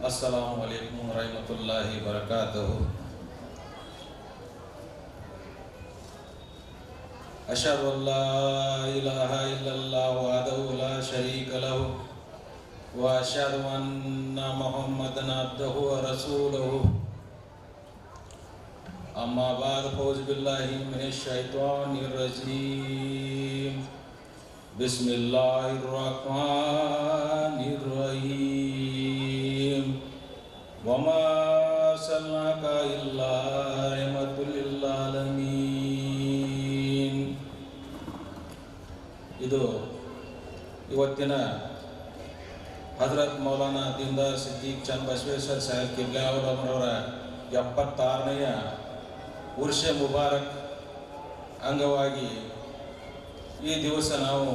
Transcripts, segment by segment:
अस्सलामु अलैकुम रहमतुल्लाहि बरकातहू। अशहदु अल्ला इलाहा इल्लल्लाह वहदहू ला शरीक लहू व अशहदु अन्ना मुहम्मदन अब्दुहू व रसूलुहू। अम्मा बाद फौज़ बिल्लाहि मिनश शैतानिर रजीम। बिस्मिल्लाहिर रहमानिर रहीम। वमा अर्सलनाका इल्ला रहमतुल लिल आलमीन। ಇದು ಇವತ್ತಿನ ಹಜರತ್ ಮೌಲಾನಾ ದೀನ್ದಾರ್ ಸಿದ್ದೀಕ್ ಚಂದ್ ಬಸವೇಶ್ವರ್ ಸಾಹೇಬ್ ಕಿಬ್ಲೆ ಅವರವರ 76ನೇಯ ಉರ್ಷೆ ಮುಬಾರಕ್ ಅಂಗವಾಗಿ ಈ ದಿವಸ ನಾವು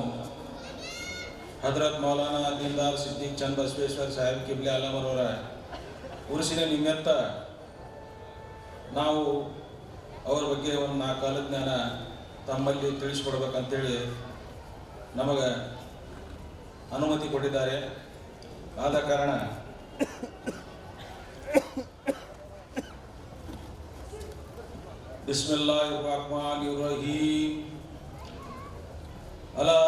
ಹಜರತ್ ಮೌಲಾನಾ ದೀನ್ದಾರ್ ಸಿದ್ದೀಕ್ ಚಂದ್ ಬಸವೇಶ್ವರ್ ಸಾಹೇಬ್ ಕಿಬ್ಲೆ ಅವರವರ ಉರ್ಸಿನ ನಿಮಿತ್ತ ನಾವು ಅವರ ಬಗ್ಗೆ ಒಂದು 4 ಕಾಲ ಜ್ಞಾನ ತಮ್ಮಲ್ಲಿ ತಿಳಿಸ್ಕೊಡ್ಬೇಕಂತೇಳಿ ನಮಗೆ ಅನುಮತಿ ಕೊಟ್ಟಿದ್ದಾರೆ. ಆದ ಕಾರಣ ಬಿಸ್ಮಿಲ್ಲಾಹಿರ್ ರಹ್ಮಾನಿರ್ ರಹೀಮ್. ಅಲಾ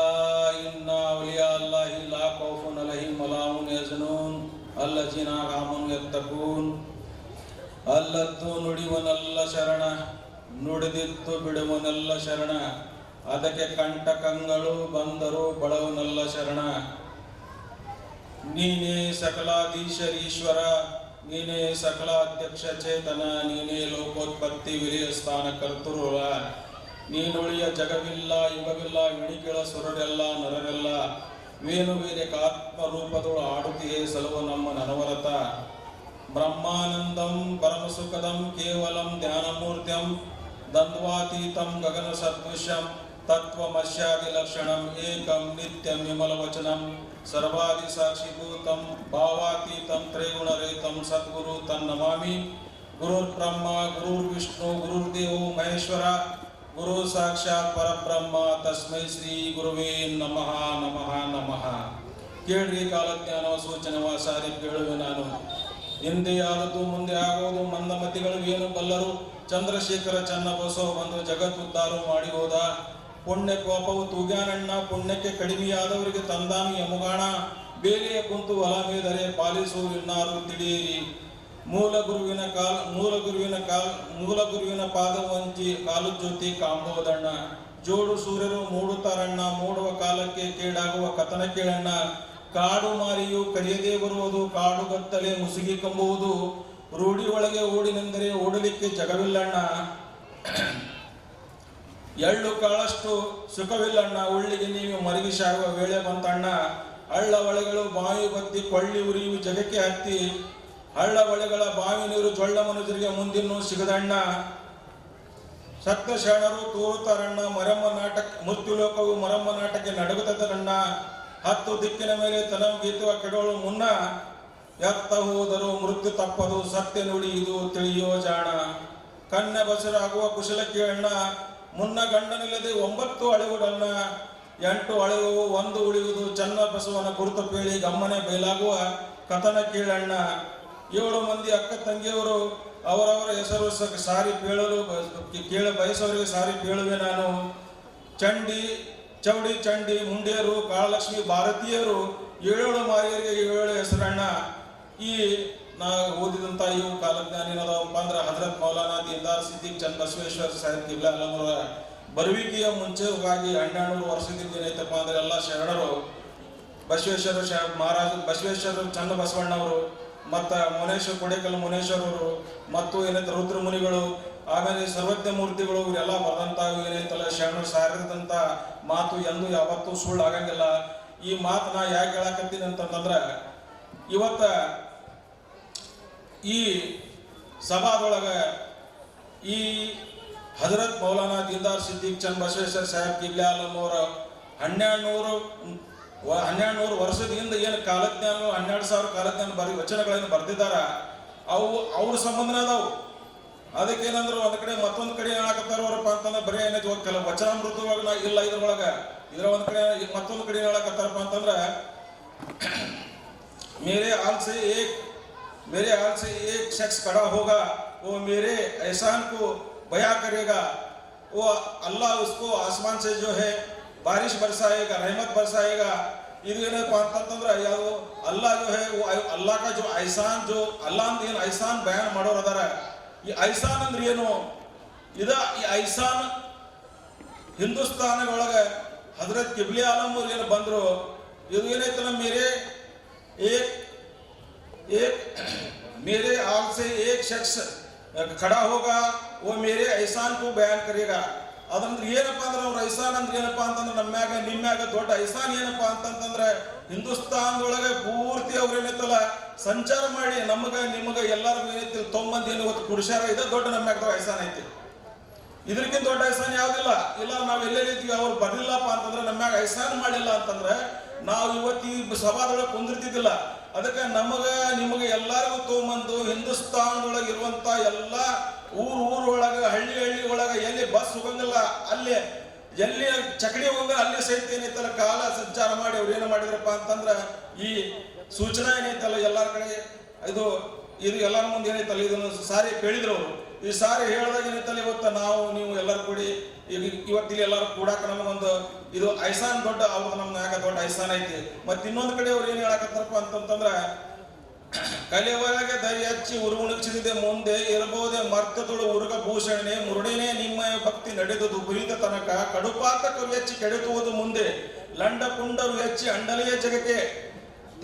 ಇನ್ನ ಔಲಿಯಾ ಅಲ್ಲಾಹಿ ಲಾ ಖೌಫುನ್ ಅಲೈಹಿಂ ವಲಾ ಹುಮ್ ಯಹ್ಜನೂನ್ ಅಲ್ಲಜೀನಾ ಆಮನು ಯತ್ತಕೂನ್. ಅಲ್ಲದ್ದು ನುಡಿವನಲ್ಲ ಶರಣ, ನುಡಿದಿತ್ತು ಬಿಡುವನಲ್ಲ ಶರಣ. ಅದಕ್ಕೆ ಕಂಟಕಗಳು ಬಂದರು ಬಳವನಲ್ಲ ಶರಣ. ನೀನೇ ಸಕಲಾಧೀಶರೀಶ್ವರ, ನೀನೇ ಸಕಲಾಧ್ಯಕ್ಷ ಚೇತನ, ನೀನೇ ಲೋಕೋತ್ಪತ್ತಿ ವಿಲಯ ಸ್ಥಾನ ಕರ್ತೃರ. ನೀನುಳಿಯ ಜಗವಿಲ್ಲ ಯುಗವಿಲ್ಲ, ವಿಣಿಕೆಳ ಸುರರೆಲ್ಲ ನರರೆಲ್ಲ ವೇಣು ವೇದಿಕ ಆತ್ಮರೂಪದೊಳು ಆಡುತ್ತಿಯೇ ಸಲುವ ನಮ್ಮ ನನವರತ. ಬ್ರಹ್ಮಾನಂದಂ ಪರಮಸುಖದಂ ಕೇವಲಂ ಧ್ಯಾನಮೂರ್ತ್ಯಂ ದ್ವಂದ್ವಾತೀತಂ ಗಗನ ಸದೃಶ್ಯಂ ತತ್ವಮಸ್ಯಾದಿ ಲಕ್ಷಣಂ ಏಕಂ ನಿತ್ಯಂ ವಿಮಲವಚನಂ ಸರ್ವಾದಿ ಸಾಕ್ಷಿಭೂತಂ ಭಾವಾತೀತಂ ತ್ರೈಗುಣರಹಿತಂ ಸದ್ಗುರು ತನ್ನಮಾಮಿ. ಗುರುರ್ ಬ್ರಹ್ಮ ಗುರುರ್ ವಿಷ್ಣು ಗುರುರ್ದೇವೋ ಮಹೇಶ್ವರ, ಗುರು ಸಾಕ್ಷಾತ್ ಪರಬ್ರಹ್ಮ ತಸ್ಮೈ ಶ್ರೀ ಗುರುವೇ ನಮಃ ನಮಃ ನಮಃ. ಕೇಳ್ರಿ ಕಾಲಜ್ಞಾನವ ಸೂಚನವ ಸಾರಿ ಕೇಳುವೆ ನಾನು. ಹಿಂದೆ ಆದದ್ದು ಮುಂದೆ ಆಗೋದು ಮಂದಮತಿಗಳು ಏನು ಬಲ್ಲರು. ಚಂದ್ರಶೇಖರ ಚನ್ನಬಸವ ಬಂದು ಜಗತ್ತುದ್ಧಾರ ಮಾಡಿ ಹೋದ. ಪುಣ್ಯ ಕೋಪವು ತೂಗ್ಯಾನಣ್ಣ, ಪುಣ್ಯಕ್ಕೆ ಕಡಿಮೆಯಾದವರಿಗೆ ತಂದಾನು ಯಮುಗಾಣ. ಬೇಲಿಯ ಕುಂತು ಹೊಲ ಮೇದರೆ ಪಾಲಿಸು ಇನ್ನಾರು ತಿಳಿಯಿರಿ. ಮೂಲ ಗುರುವಿನ ಪಾದ ವಂಚಿ ಕಾಲು ಜ್ಯೋತಿ ಕಾಂಬೋದಣ್ಣ. ಜೋಡು ಸೂರ್ಯರು ಮೂಡುತ್ತಾರಣ್ಣ, ಮೂಡುವ ಕಾಲಕ್ಕೆ ಕೇಡಾಗುವ ಕಥನ ಕೇಳಣ್ಣ. ಕಾಡು ಮಾರಿಯು ಕರೆಯದೇ ಬರುವುದು, ಕಾಡುಗತ್ತಲೆ ಮುಸುಗಿ ಕಂಬುವುದು. ರೂಢಿ ಒಳಗೆ ಓಡಿನೆಂದರೆ ಓಡಲಿಕ್ಕೆ ಜಗವಿಲ್ಲಣ್ಣ. ಎಳ್ಳು ಕಾಳಷ್ಟು ಸುಖವಿಲ್ಲಣ್ಣ, ಉಳ್ಳಿಗೆ ನೀವು ಮರಗಿಸಾಗುವ ವೇಳೆ ಬಂತಣ್ಣ. ಹಳ್ಳ ಹೊಳೆಗಳು ಬಾವಿ ಬತ್ತಿ ಕೊಳ್ಳಿ ಉರಿಯು ಜಗಕ್ಕೆ ಹತ್ತಿ. ಹಳ್ಳ ಹೊಳೆಗಳ ಬಾವಿ ನೀರು ಜೊಳ್ಳ ಮನುಜರಿಗೆ ಮುಂದಿನ್ನೂ ಸಿಗದಣ್ಣ. ಸಪ್ತ ಶರಣರು ತೋರುತ್ತಾರಣ್ಣ, ಮರಮ್ಮ ನಾಟಕ ಮೃತ್ಯುಲೋಕವು ಮರಮ್ಮ ನಾಟಕ್ಕೆ ನಡುಗುತ್ತದಣ್ಣ. 10 ದಿಕ್ಕಿನ ಮೇಲೆ ತನಂ ಗೀತುವ ಕೆಡೋಳು ಮುನ್ನ, ಎತ್ತ ಹೋದರೂ ಮೃತ್ಯು ತಪ್ಪದು ಸತ್ಯ ನುಡಿ ಇದು ತಿಳಿಯೋ ಜಾಣ. ಕನ್ನ ಬಸರಾಗುವ ಕುಶಲ ಕೇಳಣ್ಣ, ಮುನ್ನ ಗಂಡನಿಲ್ಲದೆ 9 ಅಳೆವುಡಣ್ಣ. 8 ಅಳೆವು 1 ಉಳಿಯುವುದು ಚನ್ನ ಬಸವನ ಕುರಿತು ಪೇಳಿ ಗಮ್ಮನೆ ಬಯಲಾಗುವ ಕಥನ ಕೇಳಣ್ಣ. 7 ಮಂದಿ ಅಕ್ಕ ತಂಗಿಯವರು ಅವರವರ ಹೆಸರು ಸಾರಿ ಕೇಳ ಬಯಸೋರಿಗೆ ಸಾರಿ ಕೇಳುವೆ ನಾನು. ಚೌಡಿ ಚಂಡಿ ಮುಂಡಿಯರು ಕಾಳಲಕ್ಷ್ಮಿ ಭಾರತೀಯರು 7 ಮಾರಿಯರಿಗೆ 7 ಹೆಸರಣ್ಣ. ಈ ನಾ ಓದಿದಂಥ ಇವು ಕಾಲಜ್ಞಾನಿನದಪ್ಪ ಅಂದ್ರೆ ಹಜರತ್ ಮೌಲಾನಾ ದೀನ್ದಾರ್ ಸಿದ್ದೀಕ್ ಚಂದ್ ಬಸವೇಶ್ವರ್ ಸಾಹೇಬ್ ಕಿಬ್ಲೆ ಅವರ ಬರುವಿಕೆಯ ಮುಂಚೆವಾಗಿ 1200 ವರ್ಷದಿಂದ ಏನೈತಪ್ಪ ಅಂದ್ರೆ ಎಲ್ಲ ಶರಣರು ಬಸವೇಶ್ವರ ಮಹಾರಾಜ ಬಸವೇಶ್ವರ ಚಂದ ಬಸವಣ್ಣವರು ಮತ್ತು ಮುನೇಶ್ವರ ಕೊಡೇಕಲ್ ಮುನೇಶ್ವರವರು ಮತ್ತು ಏನೈತೆ ರುದ್ರ ಮುನಿಗಳು, ಆಮೇಲೆ ಸರ್ವಜ್ಞ ಮೂರ್ತಿಗಳು ಇವರೆಲ್ಲ ಬರೆದಂಥ ಏನೈತಲ್ಲ ಶರಣರು ಸಾರಿದಂಥ ಮಾತು ಎಂದು ಯಾವತ್ತೂ ಸುಳ್ಳು ಆಗಂಗಿಲ್ಲ. ಈ ಮಾತು ನಾ ಯಾಕೆ ಹೇಳಕತ್ತೀನಿ ಅಂತಂದ್ರೆ, ಇವತ್ತ ಈ ಸಭಾದೊಳಗೆ ಈ ಹಜರತ್ ಮೌಲಾನಾ ದೀನ್ದಾರ್ ಸಿದ್ದೀಕ್ ಚಂದ್ ಬಸವೇಶ್ವರ್ ಸಾಹೇಬ್ ಕಿಬ್ಲೆ ಅವರ 1200 ವರ್ಷದಿಂದ ಏನು ಕಾಲಜ್ಞಾನ 12,000 ಕಾಲಜ್ಞಾನ ವಚನಗಳನ್ನು ಬರೆದಿದ್ದಾರ, ಅವು ಅವ್ರ ಸಂಬಂಧನೇ ಅದಾವು. ಅದಕ್ಕೇನಂದ್ರೆ ಒಂದ್ ಕಡೆ ಮತ್ತೊಂದು ಕಡೆ ಹೇಳಕತ್ತಾರಪ್ಪ ಅಂತಂದ್ರೆ ಬರೀ ಏನೈತಿ ಕೆಲವು ವಚನಾಮೃತವಾಗ ಇಲ್ಲ ಇದ್ರೊಳಗೆ ಇದರ ಒಂದ್ ಕಡೆ ಮತ್ತೊಂದು ಕಡೆ ಹೇಳಕತ್ತಾರಪ್ಪ ಅಂತಂದ್ರೆ मेरे हाल से एक मेरे हाल से एक शख्स खड़ा होगा, वो मेरे एहसान को बयां करेगा, वो अल्लाह उसको आसमान से जो है बारिश बरसाएगा, रहमत बरसाएगा। ಇದು ಏನಪ್ಪ ಅಂತಂದ್ರೆ ಯಾವ ಅಲ್ಲಾ जो है वो अल्लाह का जो एहसान जो अल्लाह ಏನು एहसान ಬಯಾನ್ ಮಾಡೋರು ಅದಾರ. ಈ एहसान ಅಂದ್ರೆ ಏನು? ಇದ ಈ एहसान ಹಿಂದೂಸ್ತಾನದೊಳಗೆ ಹಜರತ್ ಕಿಬ್ಲಿ ಆಲಂ ಅವರು ಏನು ಬಂದ್ರು, ಇದು ಏನೈತಲ್ಲ मेरे हाल से एक शख्स खड़ा होगा, वो मेरे एहसान को बयान करेगा. ಅದಂದ್ರೆ ಏನಪ್ಪಾ ಅಂದ್ರೆ ಅವ್ರ ಐಸಾನ್ ಅಂದ್ರೆ ಏನಪ್ಪಾ ಅಂತಂದ್ರೆ ನಮ್ಮ್ಯಾಗ ನಿಮ್ಮ್ಯಾಗ ದೊಡ್ಡ ಐಸಾನ್ ಏನಪ್ಪಾ ಅಂತಂತಂದ್ರೆ ಹಿಂದೂಸ್ತಾನದೊಳಗೆ ಪೂರ್ತಿ ಅವ್ರು ಏನೈತಲ್ಲ ಸಂಚಾರ ಮಾಡಿ ನಮಗ ನಿಮಗ ಎಲ್ಲರಿಗೂ ಏನೈತಿ ತೊಂಬಂದಿ ಏನು ಇವತ್ತು ಕುಡಿಸ್ಯಾರ. ಇದು ದೊಡ್ಡ ನಮ್ಮ್ಯಾಗ ಐಸಾನ್ ಐತಿ. ಇದಕ್ಕಿಂತ ದೊಡ್ಡ ಐಸಾನ್ ಯಾವ್ದಿಲ್ಲ. ಇಲ್ಲ ನಾವು ಎಲ್ಲೆಲ್ಲಿದ್ದೀವಿ ಅವ್ರು ಬರ್ಲಿಲ್ಲಪ್ಪ ಅಂತಂದ್ರೆ ನಮ್ಮ್ಯಾಗ ಐಸಾನ್ ಮಾಡಿಲ್ಲ ಅಂತಂದ್ರೆ ನಾವು ಇವತ್ತು ಈ ಸಭಾದೊಳಗೆ ಕುಂದಿರ್ತಿದ್ದಿಲ್ಲ. ಅದಕ್ಕೆ ನಮಗ ನಿಮಗೆ ಎಲ್ಲರಿಗೂ ತೊಗೊಂಬಂದು ಹಿಂದೂಸ್ತಾನದೊಳಗೆ ಇರುವಂತ ಎಲ್ಲ ಊರೊಳಗೆ ಹಳ್ಳಿ ಒಳಗೆ ಎಲ್ಲಿ ಬಸ್ ಹೋಗಂಗಿಲ್ಲ, ಅಲ್ಲಿ ಎಲ್ಲಿ ಚಕಡಿ ಹೋಗಂಗ ಅಲ್ಲಿ ಸಹಿತ ಏನೈತಲ್ಲ ಕಾಲ ಸಂಚಾರ ಮಾಡಿ ಅವ್ರು ಏನು ಮಾಡಿದ್ರಪ್ಪ ಅಂತಂದ್ರೆ ಈ ಸೂಚನಾ ಏನೈತಲ್ಲ ಎಲ್ಲರ ಕಡೆ ಇದು ಎಲ್ಲರ ಮುಂದೆ ಏನೈತಲ್ಲ ಇದನ್ನು ಸಾರಿ ಹೇಳಿದ್ರು ಅವರು. ಈ ಸಾರಿ ಹೇಳಿದಾಗ ಏನೈತಲ್ಲ ಇವತ್ತು ನಾವು ನೀವು ಎಲ್ಲರೂ ಕೂಡಿ ಇವತ್ತಿಲ್ಲಿ ಎಲ್ಲರೂ ಕೂಡಾಕ ನಮಗೊಂದು ಇದು ಐಸಾನ್ ದೊಡ್ಡ ಅವ್ರದ್ದು ನಮ್ಮ ಯಾಕ ದೊಡ್ಡ ಐಸಾನ್ ಐತಿ. ಮತ್ತೆ ಇನ್ನೊಂದು ಕಡೆ ಅವ್ರು ಏನು ಹೇಳಕತ್ತಾರಪ್ಪ ಅಂತಂತಂದ್ರೆ ಕಲೆ ಒಳಗೆ ದರಿ ಹಚ್ಚಿ ಉರುಗುಣಿಸಿದೆ ಮುಂದೆ ಇರಬಹುದೇ ಮರ್ತದೊಳು ಉರುಗ ಭೂಷಣೆ ಮುರುಡೇನೆ ನಿಮ್ಮ ಭಕ್ತಿ ನಡೆದುದು ಗುರಿದ ತನಕ ಕಡುಪಾತಕರು ಹೆಚ್ಚಿ ಕೆಡುತ್ತುವುದು ಮುಂದೆ ಲಂಡ ಪುಂಡರು ಹೆಚ್ಚಿ ಅಂಡಲೆಯ ಜಗಕ್ಕೆ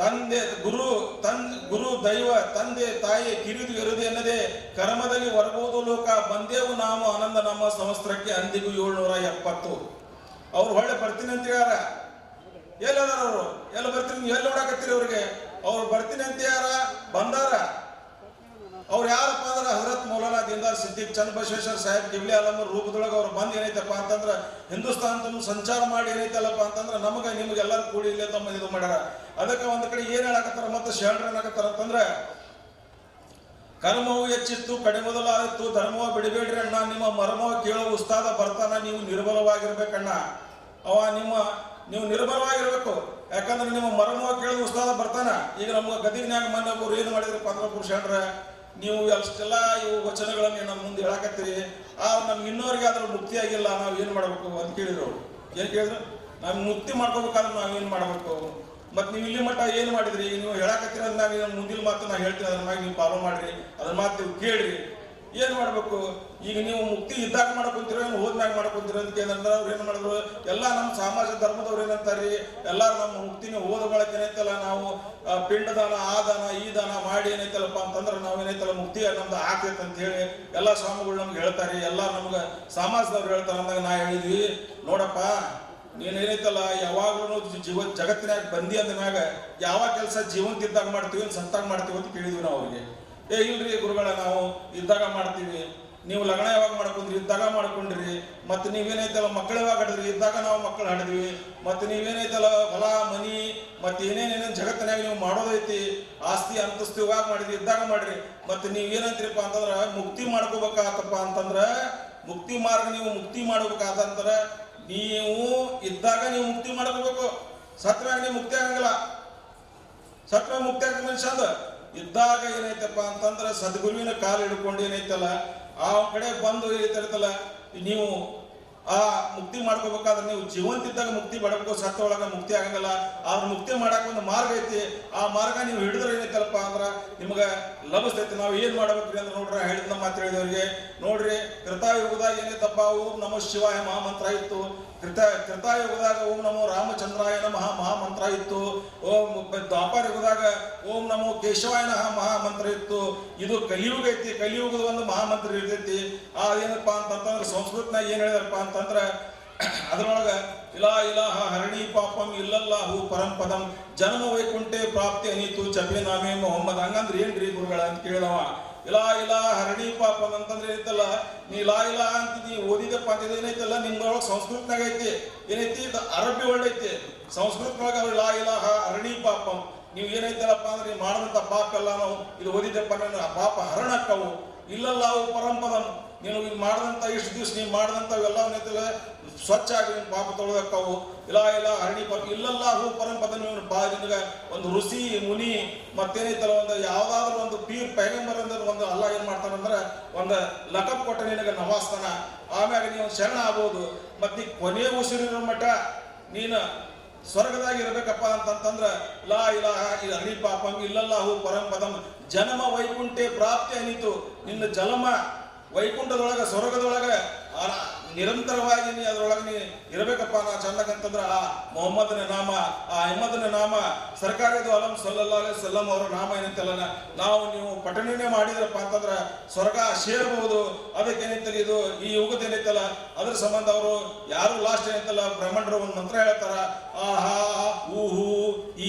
ತಂದೆ ಗುರು ದೈವ ತಂದೆ ತಾಯಿ ಕಿರಿದು ಇರುದು ಎನ್ನದೆ ಕರ್ಮದಲ್ಲಿ ಹೊರಬಹುದು ಲೋಕ ಬಂದೇವು ನಾವು ಆನಂದ ನಮ್ಮ ಸಂವತ್ಸರಕ್ಕೆ ಅಂದಿಗೂ 770. ಅವ್ರು ಹೊಳ್ಳೆ ಬರ್ತೀನಿ ಅಂತ ಹೇಳ್ಯಾರ. ಎಲ್ಲದಾರ ಅವರು ಎಲ್ಲ ಬರ್ತೀನಿ ಎಲ್ಲಿ ನೋಡಾಕತ್ತೀರಿ ಅವ್ರಿಗೆ? ಅವ್ರು ಬರ್ತೀನಿ ಅಂತ ಯಾರ ಬಂದಾರ. ಅವ್ರು ಯಾರಪ್ಪ ಅಂದ್ರೆ ಹಜರತ್ ಮೌಲಾನಾ ದೀನ್ದಾರ್ ಸಿದ್ದಿಕ್ ಚನ್ನಬಸವೇಶ್ವರ ಸಾಹೇಬ್ ಕಿಬ್ಲಿ ಆಲಂ ರೂಪದೊಳಗೆ ಅವ್ರು ಬಂದು ಏನೈತಪ್ಪ ಅಂತಂದ್ರೆ ಹಿಂದೂಸ್ತಾನ ಸಂಚಾರ ಮಾಡಿ ಏನೈತಲ್ಲಪ್ಪ ಅಂತಂದ್ರೆ ನಮಗೆ ನಿಮ್ಗೆ ಎಲ್ಲರೂ ಕೂಡಿ ಇಲ್ಲೇ ತಮ್ಮ ಇದು ಮಾಡ್ಯಾರ. ಅದಕ್ಕೆ ಒಂದು ಕಡೆ ಏನ್ ಹೇಳಾಕತ್ತಾರ ಮತ್ತೆ ಶರಣರು ಏನಾಕತ್ತಾರ ಅಂತಂದ್ರೆ ಕರ್ಮವು ಹೆಚ್ಚಿತ್ತು ಕಡೆ ಮೊದಲಾಯಿತು ಧರ್ಮವ ಬಿಡಬೇಡ್ರಿ ಅಣ್ಣ, ನಿಮ್ಮ ಮರ್ಮವ ಕೇಳೋ ಉಸ್ತಾದ ಬರ್ತಾನ, ನೀವು ನಿರ್ಬಲವಾಗಿರ್ಬೇಕಣ್ಣ. ನೀವು ನಿರ್ಬಲವಾಗಿರ್ಬೇಕು. ಯಾಕಂದ್ರೆ ನಿಮ್ಮ ಮರ್ಮವ ಕೇಳೋ ಉಸ್ತಾದ ಬರ್ತಾನ. ಈಗ ನಮ್ಗೆ ಗದಿನ್ಯಾಗ ಮೊನ್ನೆ ಒಬ್ಬರು ಏನು ಮಾಡಿದ್ರಪ್ಪ ಅಂದ್ರೆ ಪುರುಷರ ನೀವು ಅಷ್ಟೆಲ್ಲ ಇವು ವಚನಗಳನ್ನ ನಮ್ಮ ಮುಂದೆ ಹೇಳಾಕತ್ತೀರಿ, ನಮ್ಗೆ ಇನ್ನೋರಿಗೆ ಆದ್ರೂ ಮುಕ್ತಿ ಆಗಿಲ್ಲ, ನಾವು ಏನು ಮಾಡ್ಬೇಕು ಅಂತ ಕೇಳಿದ್ರು. ಏನು ಕೇಳಿದ್ರು? ನಮ್ಗೆ ಮುಕ್ತಿ ಮಾಡ್ಕೋಬೇಕಾದ್ರೆ ನಾವು ಏನು ಮಾಡ್ಬೇಕು? ಮತ್ತೆ ನೀವು ಇಲ್ಲಿ ಮಟ್ಟ ಏನು ಮಾಡಿದ್ರಿ? ನೀವು ಹೇಳಾಕತ್ತೀರ ನಾವು ಮುಂದಿನ ಮಾತು ನಾ ಹೇಳ್ತೀನಿ, ಅದ್ರ ಮ್ಯಾಗ ನೀವು ಫಾಲೋ ಮಾಡ್ರಿ, ಅದ್ರ ಮಾತು ನೀವು ಕೇಳ್ರಿ. ಏನು ಮಾಡ್ಬೇಕು? ಈಗ ನೀವು ಮುಕ್ತಿ ಇದ್ದಾಗ ಮಾಡ್ಕೊಂತೀರ ಏನು ಹೋದ್ಮ್ಯಾಗ ಮಾಡ್ಕೊಂತೀರ ಅಂತ ಕೇಳಿದ್ರೆ ಅವ್ರು ಏನು ಮಾಡಿದ್ರು? ಎಲ್ಲ ನಮ್ಮ ಸಮಾಜ ಧರ್ಮದವ್ರು ಏನಂತಾರ್ರಿ, ಎಲ್ಲರೂ ನಮ್ಮ ಮುಕ್ತಿನ ಹೋದ ಬಳಕ ಏನೈತಲ್ಲ ನಾವು ಪಿಂಡದಾನ ಆ ದಾನ ಈ ದಾನ ಮಾಡಿ ಏನೈತಲ್ಲಪ್ಪ ಅಂತಂದ್ರೆ ನಾವು ಏನೈತಲ್ಲ ಮುಕ್ತಿ ನಮ್ದು ಆಗ್ತೈತೆ ಅಂತ ಹೇಳಿ ಎಲ್ಲ ಸ್ವಾಮಿಗಳು ನಮ್ಗೆ ಹೇಳ್ತಾರೆ, ಎಲ್ಲ ನಮ್ಗೆ ಸಮಾಜದವ್ರು ಹೇಳ್ತಾರೆ. ಅಂದಾಗ ನಾ ಹೇಳಿದ್ವಿ, ನೋಡಪ್ಪ ನೀನ್ ಏನೈತಲ್ಲ ಯಾವಾಗ್ಲೂ ಜಗತ್ತಿನಾಗ ಬಂದಿ ಅಂದ ಮ್ಯಾಗ ಯಾವ ಕೆಲಸ ಜೀವಂತ ಇದ್ದಾಗ ಮಾಡ್ತೀವಿ ಸತ್ತಾಗ ಮಾಡ್ತೀವಿ ಅಂತ ಕೇಳಿದ್ವಿ ನಾವು ಅವ್ರಿಗೆ. ಇಲ್ರಿ ಗುರುಗಳ, ನಾವು ಇದ್ದಾಗ ಮಾಡ್ತೀವಿ, ನೀವು ಲಗ್ನ ಯಾವಾಗ ಮಾಡ್ಕೊಂಡ್ರಿ? ಇದ್ದಾಗ ಮಾಡ್ಕೊಂಡ್ರಿ. ಮತ್ತೆ ನೀವೇನೈತಲ್ಲ ಮಕ್ಕಳು ಯಾವಾಗ ಹಡಿದ್ರಿ? ಇದ್ದಾಗ ನಾವು ಮಕ್ಕಳು ಹಡಿದ್ವಿ. ಮತ್ತೆ ನೀವೇನೈತಲ್ಲ ಹೊಲ ಮನಿ ಮತ್ತೆ ಏನೇನೇನೇನು ಜಗತ್ತಿನಾಗ ನೀವು ಮಾಡೋದೈತಿ, ಆಸ್ತಿ ಅಂತಸ್ತು ಇವಾಗ ಮಾಡಿದ್ರಿ, ಇದ್ದಾಗ ಮಾಡ್ರಿ. ಮತ್ತೆ ನೀವೇನಂತೀರಪ್ಪ ಅಂತಂದ್ರ ಮುಕ್ತಿ ಮಾಡ್ಕೋಬೇಕಾತಪ್ಪ ಅಂತಂದ್ರ ಮುಕ್ತಿ ಮಾರ್ಗ ನೀವು ಮುಕ್ತಿ ಮಾಡ್ಬೇಕಾದಂತರ ನೀವು ಇದ್ದಾಗ ನೀವು ಮುಕ್ತಿ ಮಾಡ್ಕೋಬೇಕು. ಸತ್ಮ್ಯಾಗ ನೀವು ಮುಕ್ತಿ ಆಗಂಗಿಲ್ಲ. ಸತ್ಮ್ಯಾಗ ಮುಕ್ತಿ ಆಗ ಮನುಷ್ಯ ಅಂದ ಇದ್ದಾಗ ಏನೈತಪ್ಪ ಅಂತಂದ್ರೆ ಸದ್ಗುರುವಿನ ಕಾಲು ಹಿಡ್ಕೊಂಡು ಏನೈತಲ್ಲ ಆ ಕಡೆ ಬಂದು ಏನೈತಿರ್ತಲ್ಲ ನೀವು ಆ ಮುಕ್ತಿ ಮಾಡ್ಕೋಬೇಕಾದ್ರೆ ನೀವು ಜೀವಂತಿದ್ದಾಗ ಮುಕ್ತಿ ಪಡಬೇಕು, ಸತ್ತ ಒಳಗ ಮುಕ್ತಿ ಆಗಂಗಿಲ್ಲ. ಆದ್ರೆ ಮುಕ್ತಿ ಮಾಡಕ್ ಒಂದು ಮಾರ್ಗ ಐತಿ. ಆ ಮಾರ್ಗ ನೀವು ಹಿಡಿದ್ರೆ ಏನೈತಲ್ಲಪ್ಪ ಅಂದ್ರ ನಿಮ್ಗೆ ಲಭಿಸ್ತೈತಿ. ನಾವು ಏನ್ ಮಾಡ್ಬೇಕ್ರಿ ಅಂದ್ರೆ ನೋಡ್ರಿ, ಹೇಳಿದ ಮಾತು ಹೇಳಿದವ್ರಿಗೆ ನೋಡ್ರಿ, ಕೃತಾಯುಗದಾಗ ಏನೈತಪ್ಪ ಓಂ ನಮೋ ಶಿವಾಯ ಮಹಾಮಂತ್ರ ಇತ್ತು. ಕೃತಾಯುಗದಾಗ ಓಂ ನಮೋ ರಾಮಚಂದ್ರಾಯ ನಮಃ ಮಹಾಮಂತ್ರ ಇತ್ತು. ಓಂ ದ್ವಾಪರ ಯುಗದಾಗ ಓಂ ನಮೋ ಕೇಶವಾಯ ನಮಃ ಮಹಾಮಂತ್ರ ಇತ್ತು. ಇದು ಕಲಿಯುಗ ಐತಿ, ಕಲಿಯುಗದ ಒಂದು ಮಹಾಮಂತ್ರ ಇರ್ತೈತಿ. ಅದೇನಪ್ಪ ಅಂತಂದ್ರೆ ಸಂಸ್ಕೃತನಾಗ ಏನ್ ಹೇಳಿದಾರಪ್ಪ ಅಂತಂದ್ರ ಅದ್ರೊಳಗ ಇಲಾ ಇಲಾಹ ಹರಣಿ ಪಾಪಂ ಇಲ್ಲಲ್ಲಾಹು ಪರಂಪದಂ ಜನ್ಮ ವೈಕುಂಠೆ ಪ್ರಾಪ್ತಿ ಅನೀತು ಜಪೆ ನಾಮೇ ಮೊಹಮ್ಮದ್. ಹಂಗಂದ್ರೆ ಏನ್ರಿ ಗುರುಗಳ ಅಂತ ಕೇಳಿದವ. ಇಲಾ ಹರಣಿ ಪಾಪಂ ಅಂತಂದ್ರೆ ಏನೈತಲ್ಲ, ನೀ ಇಲಾ ಅಂತ ನೀ ಓದಿದಪ್ಪ ಅಂತ ಏನೈತಲ್ಲ ನಿಮ್ದೊಳಗೆ ಸಂಸ್ಕೃತನಾಗ ಐತಿ, ಏನೈತಿ ಇದು ಅರಬ್ಬಿ ವರ್ಡ್ ಐತಿ. ಸಂಸ್ಕೃತನಾಗ ಇಲಾ ಹರಣಿ ಪಾಪಂ ನೀವು ಏನೈತಲ್ಲಪ್ಪ ಅಂದ್ರೆ ನೀವು ಮಾಡಿದಂಥ ಪಾಪ ಎಲ್ಲ ನಾವು ಇದು ಓದಿದಪ್ಪ ಅಂದ್ರೆ ಆ ಪಾಪ ಹರಣಕ್ಕವು. ಇಲ್ಲಲ್ಲಾಹು ಪರಂಪದಂ ನೀನು ಈಗ ಮಾಡಿದಂಥ ಇಷ್ಟು ದಿವಸ ನೀವು ಮಾಡಿದಂಥವೆಲ್ಲ ಏನೈತಲ್ಲ ಸ್ವಚ್ಛ ಆಗಿ ನೀನು ಪಾಪ ತೊಳೆದಕ್ಕವು. ಇಲಾ ಹರಣಿ ಪಾಪ ಇಲ್ಲಲ್ಲಾಹು ಪರಂಪದ ನೀವು ನಿನಗೆ ಒಂದು ಋಷಿ ಮುನಿ ಮತ್ತೇನೈತಲ್ಲ ಒಂದು ಯಾವ್ದಾದ್ರು ಒಂದು ಪೀರ್ ಪೈಗಂಬರ್ ಅಂದ್ರೆ ಒಂದು ಅಲ್ಲ ಏನ್ ಮಾಡ್ತಾನಂದ್ರೆ ಒಂದು ಲಕಬ್ ಕೊಟ್ಟ ನಿನಗೆ ನವಾಸ್ತಾನ, ಆಮ್ಯಾಗ ನೀವು ಶರಣ ಆಗ್ಬೋದು. ಮತ್ತೆ ನೀ ಕೊನೆಯ ಉಸಿರಿರೋ ಮಠ ನೀನು ಸ್ವರ್ಗದಾಗ ಇರ್ಬೇಕಪ್ಪ ಅಂತಂತಂದ್ರ ಲಾ ಇಲಾಹ ಹರಿ ಪಾಪಂ ಇಲ್ಲಲ್ಲಾಹು ಪರಂ ಪದಂ ಜನ್ಮ ವೈಕುಂಠೆ ಪ್ರಾಪ್ತಿ ಅನಿತು. ನಿನ್ನ ಜನ್ಮ ವೈಕುಂಠದೊಳಗ ಸ್ವರ್ಗದೊಳಗ ನಿರಂತರವಾಗಿ ನೀ ಅದರೊಳಗೆ ನೀ ಇರಬೇಕಪ್ಪ ನಾ ಚಂದಕ್ಕಂತಂದ್ರ ಆ ಮೊಹಮ್ಮದನ ನಾಮ, ಆ ಅಹ್ಮದನ ನಾಮ, ಸರ್ಕಾರದ ಅಲಂ ಸಲ್ಲಲ್ಲಾಹು ಅಲೈಹಿ ವಸಲ್ಲಂ ಅವರ ನಾಮ ಏನಂತಲ್ಲ ನಾವು ನೀವು ಪಠಣನೆ ಮಾಡಿದ್ರಪ್ಪ ಅಂತಂದ್ರ ಸ್ವರ್ಗ ಸೇರ್ಬಹುದು. ಅದಕ್ಕೆ ಏನೈತಲ್ಲ ಇದು ಈ ಯುಗದ ಏನೈತಲ್ಲ ಅದ್ರ ಸಂಬಂಧ ಅವರು ಯಾರು ಲಾಸ್ಟ್ ಏನೈತಲ್ಲ ಬ್ರಹ್ಮಣರು ಒಂದು ಮಂತ್ರ ಹೇಳ್ತಾರ, ಆಹಾ ಊಹು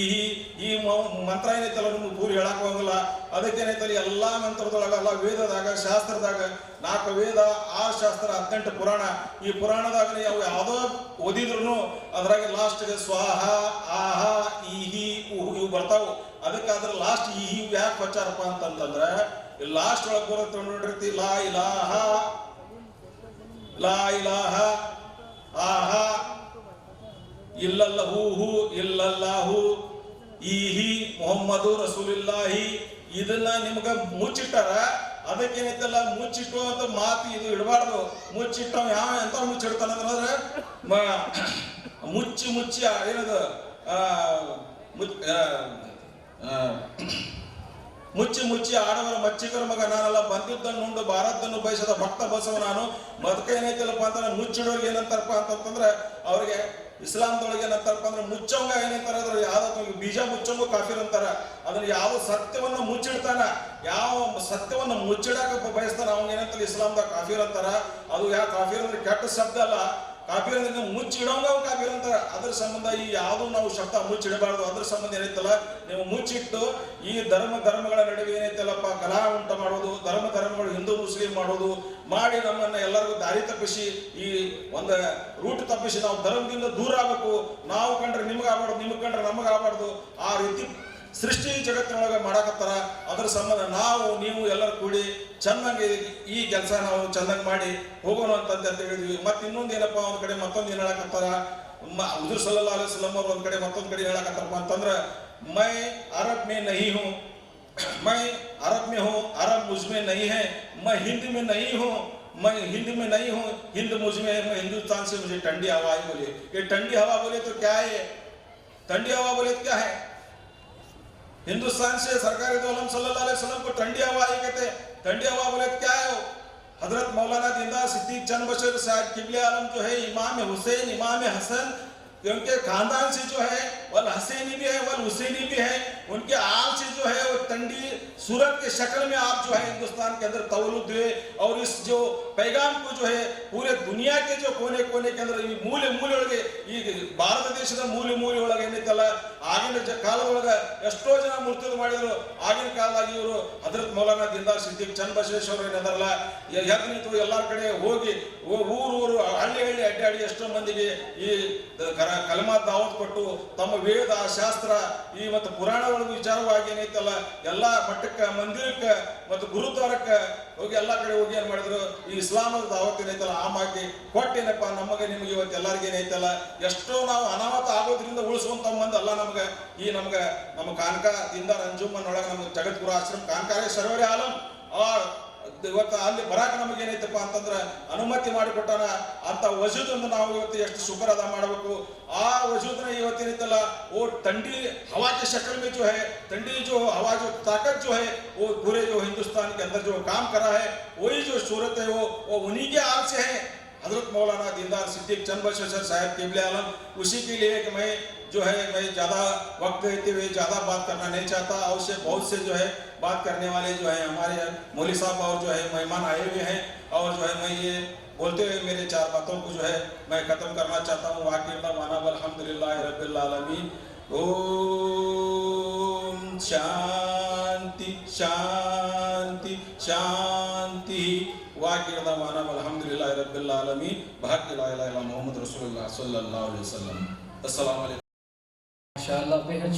ಈ ಮಂತ್ರ ಏನೈತಲ್ಲ ನಿಮ್ಗೆ ಪೂರಿ ಹೇಳಕ್ ಹೋಗಲ್ಲ. ಅದಕ್ಕೆ ಏನೈತಲ್ಲ ಎಲ್ಲಾ ಮಂತ್ರದೊಳಗ ಎಲ್ಲ ವೇದದಾಗ ಶಾಸ್ತ್ರದಾಗ 4 ವೇದ 6 ಶಾಸ್ತ್ರ 18 ಪುರಾಣ, ಈ ಪುರಾಣದಾಗ ನಾವು ಯಾವ್ದೋ ಓದಿದ್ರು ಅದ್ರಾಗ ಲಾಸ್ಟ್ಗೆ ಸ್ವಾಹ ಆಹ ಈಹಿ ಊಹು ಇವು ಬರ್ತಾವು. ಅದಕ್ಕಾದ್ರೆ ಲಾಸ್ಟ್ ಈಹಿ ಯಾಕೆ ಬಚ್ಚಾರಪ್ಪ ಅಂತಂದ್ರೆ ಲಾಸ್ಟ್ ಒಳಗೆ ಬರುತ್ತೆ ನೋಡಿರ್ತಿ ಲಾ ಇಲಾಹ ಆಹ ಇಲ್ಲಲ್ಲಹು ಇಲ್ಲಲ್ಲಾಹು ಈಹಿ ಮೊಹಮ್ಮದು ರಸೂಲುಲ್ಲಾಹಿ. ಇದನ್ನ ನಿಮ್ಗ ಮುಚ್ಚಿಟ್ಟಾರ. ಅದಕ್ಕೇನೈತಲ್ಲ ಮುಚ್ಚಿಟ್ಟು ಅಂತ ಮಾತು ಇದು ಇಡಬಾರ್ದು. ಮುಚ್ಚಿಟ್ಟು ಯಾವ ಎಂತ ಮುಚ್ಚಿಡ್ತಾನಂದ್ರೆ ಮುಚ್ಚಿ ಏನದು ಮುಚ್ಚಿ ಆಡವರ ಮಚ್ಚಿಗರ ಮಗ ನಾನಲ್ಲ, ಬಂದಿದ್ದನ್ನು ಉಂಡು ಭಾರತವನ್ನು ಬಯಸದ ಭಕ್ತ ಬಸವ ನಾನು. ಅದಕ್ಕೆ ಏನೈತಲ್ಲಪ್ಪ ಅಂತಂದ್ರೆ ಮುಚ್ಚಿಡೋರ್ಗೆ ಏನಂತಾರಪ್ಪ ಅಂತಂದ್ರೆ ಅವ್ರಿಗೆ ಇಸ್ಲಾಂದೊಳಗೆ ಏನಂತಾರಪ್ಪ ಅಂದ್ರೆ ಮುಚ್ಚಂಗ ಏನಂತಾರ ಅದ್ರ ಯಾವ್ದು ಬೀಜ ಮುಚ್ಚಂಗ ಕಾಫಿರ್ ಅಂತಾರ. ಅದನ್ನ ಯಾವ ಸತ್ಯವನ್ನ ಮುಚ್ಚಿಡ್ತಾನ, ಯಾವ ಸತ್ಯವನ್ನ ಮುಚ್ಚಿಡಾಕ ಬಯಸ್ತಾನ ಅವ್ನ ಏನಂತಾರ ಇಸ್ಲಾಂದಾಗ ಕಾಫಿರ್ ಅಂತಾರ. ಅದು ಯಾವ ಕಾಫಿರ್ ಅಂದ್ರೆ ಕೆಟ್ಟ ಶಬ್ದ ಅಲ್ಲ, ಕಾಫಿರ್ ಅಂದ್ರೆ ಮುಚ್ಚಿಡೋಂಗ ಕಾಫಿರ್ ಅಂತಾರ. ಅದ್ರ ಸಂಬಂಧ ಈ ಯಾವ್ದು ನಾವು ಶಬ್ದ ಮುಚ್ಚಿಡಬಾರ್ದು. ಅದ್ರ ಸಂಬಂಧ ಏನೈತಲ್ಲ ನೀವು ಮುಚ್ಚಿಟ್ಟು ಈ ಧರ್ಮಗಳ ನಡುವೆ ಏನೈತಲ್ಲಪ್ಪ ಕಲಹ ಉಂಟ ಮಾಡೋದು, ಧರ್ಮಗಳು ಹಿಂದೂ ಮುಸ್ಲಿಂ ಮಾಡೋದು ಮಾಡಿ ನಮ್ಮನ್ನ ಎಲ್ಲರಿಗೂ ದಾರಿ ತಪ್ಪಿಸಿ ಈ ಒಂದು ರೂಟ್ ತಪ್ಪಿಸಿ ನಾವು ಧರ್ಮದಿಂದ ದೂರ ಆಗಬೇಕು. ನಾವು ಕಂಡ್ರೆ ನಿಮ್ಗೆ ಆಗ್ಬಾರ್ದು, ನಿಮ್ಗೆ ಕಂಡ್ರೆ ನಮಗೆ ಆಗ್ಬಾರ್ದು. ಆ ರೀತಿ ಸೃಷ್ಟಿ ಜಗತ್ತಿನೊಳಗೆ ಮಾಡಕತ್ತಾರ. ಅದ್ರ ಸಂಬಂಧ ನಾವು ನೀವು ಎಲ್ಲರೂ ಕೂಡಿ ಚೆನ್ನಾಗಿ ಈ ಕೆಲಸ ನಾವು ಚೆನ್ನಾಗಿ ಮಾಡಿ ಹೋಗೋಣ ಅಂತ ಹೇಳಿದ್ವಿ. ಮತ್ತೆ ಇನ್ನೊಂದು ಏನಪ್ಪ ಒಂದ್ ಕಡೆ ಮತ್ತೊಂದು ಏನ್ ಹೇಳಕತ್ತಾರ ಹುಜೂರ್ ಸಲ್ಲಲ್ಲಾಹು ಅಲೈಹಿ ವಸಲ್ಲಂ ಅವ್ರು ಒಂದ್ ಕಡೆ ಮತ್ತೊಂದ್ ಕಡೆ ಹೇಳಕತ್ತಾರಪ್ಪ ಅಂತಂದ್ರ ಮೈ ಅರಬ್ ಮೇ ನಹೀ ಹೂಂ, मैं अरब में हूँ, अरब मुझ में नहीं है, मैं हिंद में नहीं हूँ, मैं हिंद में नहीं हूँ, हिंद मुझ में है, मैं हिंदुस्तान से मुझे ठंडी हवा आई बोले. ये ठंडी हवा बोले तो क्या है? ठंडी हवा बोले तो क्या है? हिंदुस्तान से सरकार दो आलम सल्लल्लाहु अलैहि वसल्लम को ठंडी हवा आई कहते. ठंडी हवा बोले तो क्या है? हजरत मौलाना दीनदयाल सिद्दीक चंद बशीर साहब किबले आलम जो है इमाम हुसैन इमाम हसन, उनके खानदान से जो है वल हसैनी भी है वल हुसैनी भी है. उनके आल से जो है वो ठंडी सूरत के शक्ल में आप जो है हिंदुस्तान के अंदर तवल्लुद हुए और इस जो पैगाम को जो है पूरे दुनिया के जो कोने कोने के अंदर ಮೂಲೆ ಒಳಗೆ ಈ ಭಾರತ ದೇಶದ ಮೂಲೆ ಒಳಗೆ ಏನೈತಲ್ಲ ಆಗಿನ ಕಾಲದೊಳಗೆ ಎಷ್ಟೋ ಜನ ಮುರ್ತದ ಮಾಡಿದ್ರು. ಆಗಿನ ಕಾಲದಾಗ ಇವರು ಹಜರತ್ ಮೌಲಾನಾ ದೀನದಯಾಲ್ ಸಿದ್ದಿಕ್ ಚಂದ್ ಬಸವೇಶ್ವರ ಏನದಲ್ಲ ನಿಂತು ಎಲ್ಲಾರ ಕಡೆ ಹೋಗಿ ಊರು ಹಳ್ಳಿ ಅಡ್ಡಾಡಿ ಎಷ್ಟೋ ಮಂದಿಗೆ ಈ ಕಲಮಾ ದಾವತ್ ಕೊಟ್ಟು ತಮ್ಮ ವೇದ ಶಾಸ್ತ್ರ ಈ ಮತ್ತು ಪುರಾಣಗಳ ವಿಚಾರವಾಗಿ ಏನೈತಲ್ಲ ಎಲ್ಲಾ ಮಠಕ್ಕೆ ಮಂದಿರಕ್ಕೆ ಮತ್ತು ಗುರುದ್ವಾರಕ್ಕೆ ಹೋಗಿ ಎಲ್ಲಾ ಕಡೆ ಹೋಗಿ ಏನ್ ಮಾಡಿದ್ರು ಈ ಇಸ್ಲಾಮದ ದಾವತ್ ಏನೈತಲ್ಲ ಆಮಾಗಿ ಕೊಟ್ಟೇನಪ್ಪ ನಮಗೆ ನಿಮ್ಗೆ ಇವತ್ತು ಎಲ್ಲರಿಗೂ ಏನೈತಲ್ಲ ಎಷ್ಟೋ ನಾವು ಅನಾಹುತ ಆಗೋದ್ರಿಂದ ಉಳಿಸುವಂತ ಮಂದಿ ಅಲ್ಲ ನಮ್ಗೆ ಈ ನಮ್ಮ ಕಾನ್ಕಾ ದೀನದಯಾಲ್ ಅಂಜುಮನ್ ಒಳಗೆ ನಮ್ಗೆ ಜಗದ್ಗುರು ಆಶ್ರಮ ಕಾನ್ಕಾರೇ ಸರ್ವರೇ ಆಲಂ ಇವತ್ತು ಅಲ್ಲಿ ಬರಾಕ ನಮಗೆ ಏನೈತಪ್ಪ ಅಂತಂದ್ರೆ ಅನುಮತಿ ಮಾಡಿಕೊಟ್ಟಾನ ಅಂತ ವಜೂದನ್ನು ನಾವು ಇವತ್ತು ಎಷ್ಟು ಶುಕ್ರದ ಮಾಡಬೇಕು. ಆ वजूदना ಇವತ್ತೇನಿತ್ತಲ್ಲ वो ठंडी हवा के शक्ल में जो है ठंडी जो हवा जो ताकत जो है वो पूरे जो हिंदुस्तान के अंदर जो काम करा है वही जो सूरत है वो उन्हीं के हाथ से है. हजरत मौलाना दीनदयाल सिद्दीक चंद बशीर साहब किबले आलम. उसी के लिए कि मैं जो है मैं ज़्यादा वक्त देते हुए ज़्यादा बात करना नहीं चाहता और उससे बहुत से जो है बात करने वाले जो है हमारे मौलवी साहब और जो है मेहमान आए हुए हैं और जो है मैं ये बोलते हुए मेरे 4 बातों को जो है मैं ख़त्म करना चाहता हूँ. वाक़िअता माना अल्हम्दुलिल्लाह रब्बिल आलमीन. ओम शांति शांति शांति. वाक़िअता माना अल्हम्दुलिल्लाह रब्बिल आलमीन. बहक़ ला इलाहा इल्लल्लाह मुहम्मद रसूलुल्लाह सल्लल्लाहु अलैहि वसल्लम. अस्सलामु अलैकुम. माशाअल्लाह बेहद